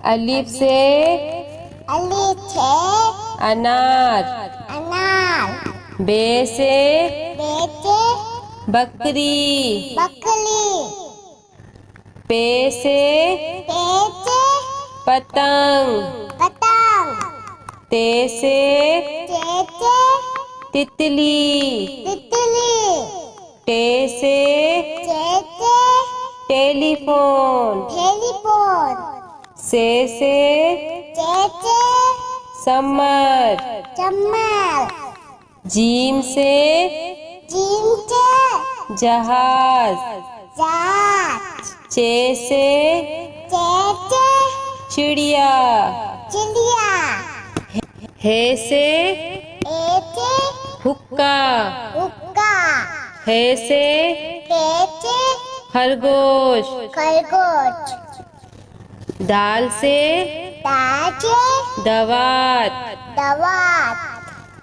अलिफ से अनार। बे से बकरी। पे से पतंग। ते से तितली। टे से टेलीफोन। से समर। जीम से जहाज। चे से चिड़िया। हे से हुक्का। हे से खरगोश। दाल से दवात।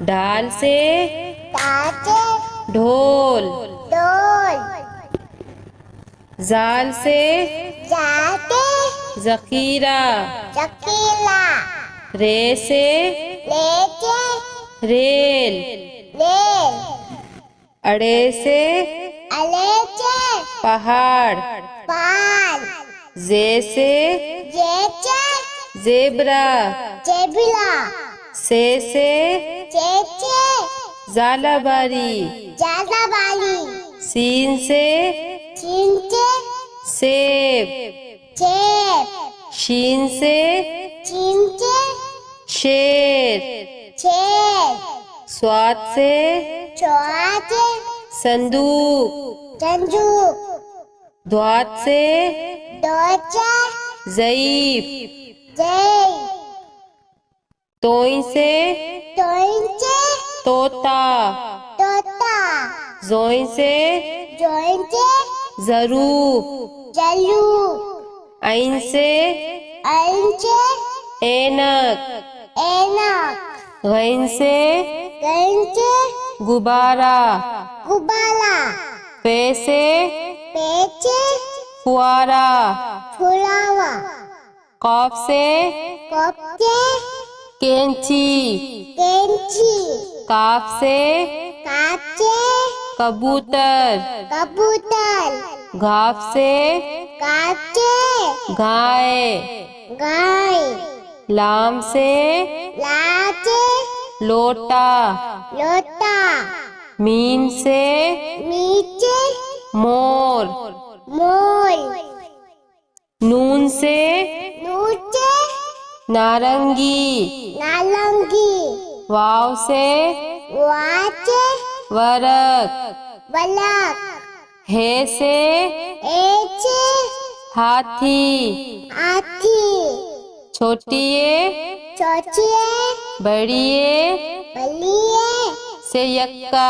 ढाल से ढोल। जाल से जखीरा। रे से रेल। अड़े से पहाड़। जे से जेब्रा। से जालाबारी। सीन से सेब। शीन से शेर। स्वाद से संदूक। द्वात से ज़ईफ। तोई से तोता। जोई से ज़रूफ। ऐन से ऐनक। गैन से गुब्बारा। पे से फुआरा। कॉफ से कैंची। काफ से कबूतर। घाफ से गाय। लाम से लोटा। मीम से मोर। नून से नारंगी। वाव से वरक। हे से हाथी। छोटिए बड़िए से यक्का।